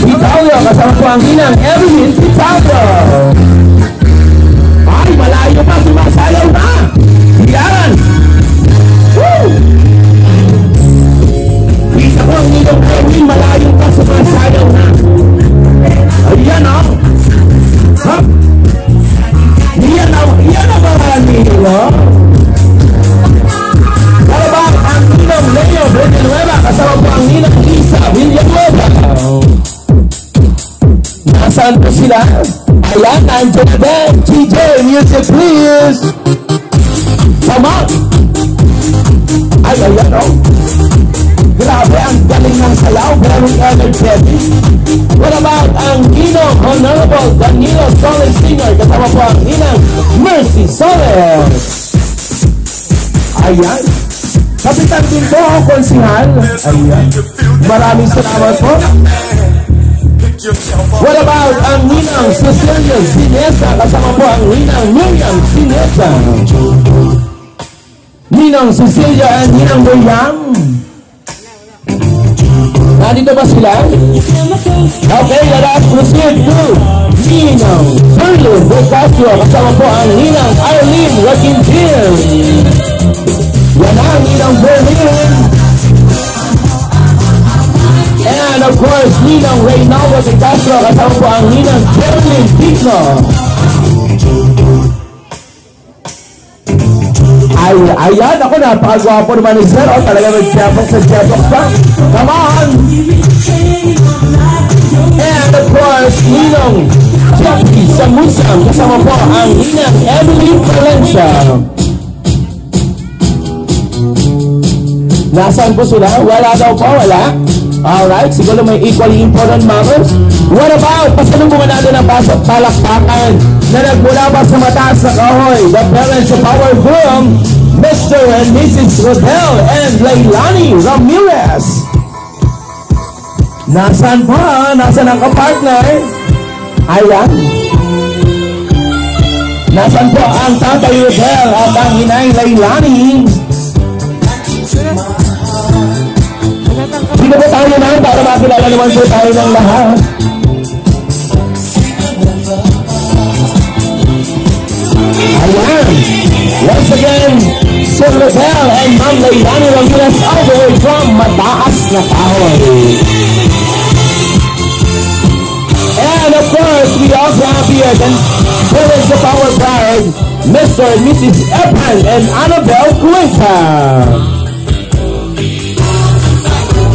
Vitalio, kasama po ang inang Evelyn Vitalio. Ay, malayo pa, sumasayaw na. Yan. Woo! Isa po ang ninong Evelyn, malayo pa, sumasayaw na. Ayan o. Ha? Yan ang mga nilo. Para ang ninong Leo Villanueva, kasama po ang ninong Lisa Villanueva. Nasaan po sila? Ayan, nandiyan na din. TJ, music please. Come on. Ay, ayan o. Grabe, ang galing ng sayaw. Very energetic. What about ang ninong Honorable Danilo Soles Sr. Kasama po ang ninang Mercy Soles. Ayan. Kapitan din po ang konsihal. Ayan. Maraming salamat po. What about ang ninang Cecilia Sinesa? Kasama po ang ninang Miriam Sinesa. Ninang Cecilia and ninang Boyang. Nandito ba sila? Okay, let us proceed to ninang Ferlin Bocasio. Kasama po ang ninang Arlene Raquintil. Yan ang ninang Berlin. And of course, ninang Reynaldo de Castro. Kasama po ang ninang Berlin Pino. Ayan, ako napakagwapo naman ni Sir. O, talaga mag-jabok sa jabok pa. Come on! And of course, ninang Jackie Samusang. Kasama po ang ninang Evelyn Valencia. Nasaan po sila? Wala daw po, wala? Alright, siguro may equally important matters. What about, pasalubungan natin ang palakpakan na nagmula pa sa mataas na kahoy. The parents of our groom, Mr. and Mrs. Rodel and Leilani Ramirez. Nasaan pa? Nasaan ang kapartner? Ayan. Nasaan po ang tatay Rodel at ang inay Leilani? Dito po tayo na para makilala naman po tayo ng lahat. Ayan. Once again, Sir Rodel and Ma'am Leilani Ramirez all the way from mataas na kahoy. And of course, we also have here the parents of our bride, Mr. and Mrs. Epan and Annabelle Cuenca.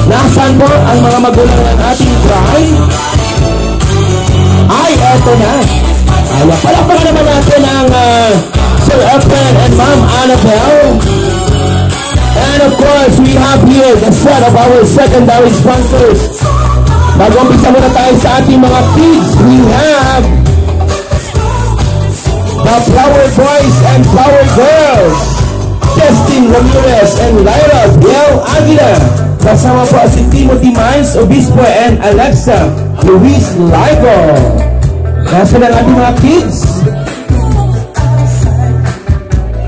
Nasaan po ang mga magulang ng ating bride? Ay, eto na. Palakpakan naman natin ang Sir Efren and Ma'am Annabelle. And of course, we have here the set of our secondary sponsors. Mag-umpisa muna tayo sa ating mga kids. We have the Flower Boys and Flower Girls, Justin Ramirez and Lyra Biel Aguila. Kasama po si Timothy Mines Obispo and Alexa Luis Ligo. Nasa lang ating mga kids.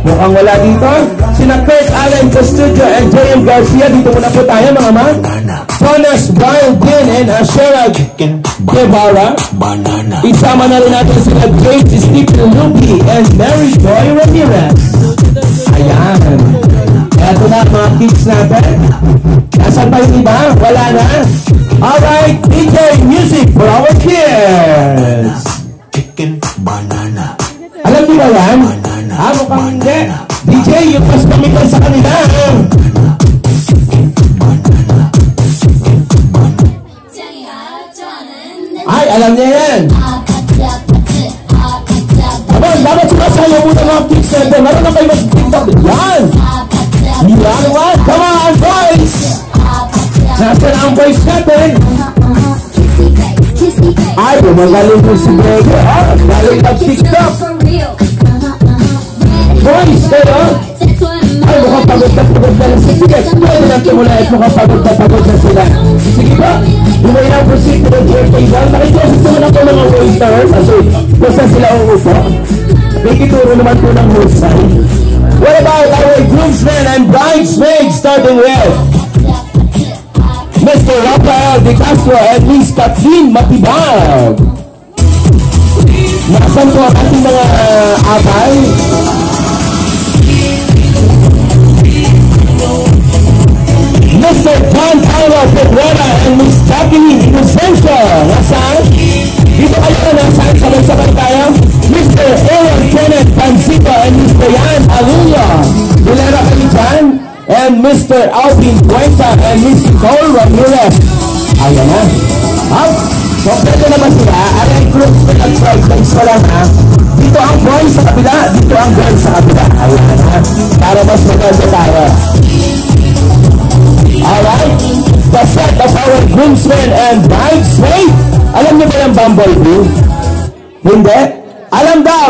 Mukhang wala dito. Sina Kurt Allen Custodio and J.M. Garcia. Dito muna po tayo mga ma'am. Jonas Brian Din and Ashera Guevara. Isama na rin natin sila James Stephen Lupi and Mary Joy Ramirez. Ayan. Eto na mga kids natin. Nasaan pa yung iba? Wala na. Alright, DJ music for our kids. Chicken banana. Alam niyo ba yan? Mukhang hindi. DJ, yung mas pamigal sa kanila. Ay, alam niya yan. Abang, dapat sumasayaw muna mga kids natin. Meron na kayo mag-tiktok. Yan. Yan naman. Come on, boys. Nasaan ang boys natin? Ay, magaling po si Grego. Galing mag-tiktok. Boys, kayo? Ay, mukhang pagod na lang. Sige, pwede natin muna at mukhang pagod na sila. Sige ba? Lumay na proceed to the birthday ball. Nakikiasit naman ako mga waiters. Kasi, basta sila umupo. May kituro naman po ng husay. What about our groomsmen and bridesmaids starting with Mr. Rafael De Castro and Miss Kathleen Matibag. Nasaan po ang ating mga atay? Mr. John Tyler Pedrera and Miss Jacqueline Inocencio. Nasaan? Dito kayo, nasaan? Sabay-sabay tayo. Mr. Aaron Kenneth Pansito and Mr. Yan Aluya. Bulera kayo dyan. And Mr. Alvin Cuenta and Miss Nicole Ramirez. Ayan na. Kompleto naman sila. Aray groups na nag-price pa lang ha. Dito ang boys sa kabila, dito ang girls sa kabila. Ayan ha. Para mas maganda tayo. Alright. The set of our groomsmen and bridesmaids. Alam niyo ba yung Bumblebee? Hindi? Alam daw.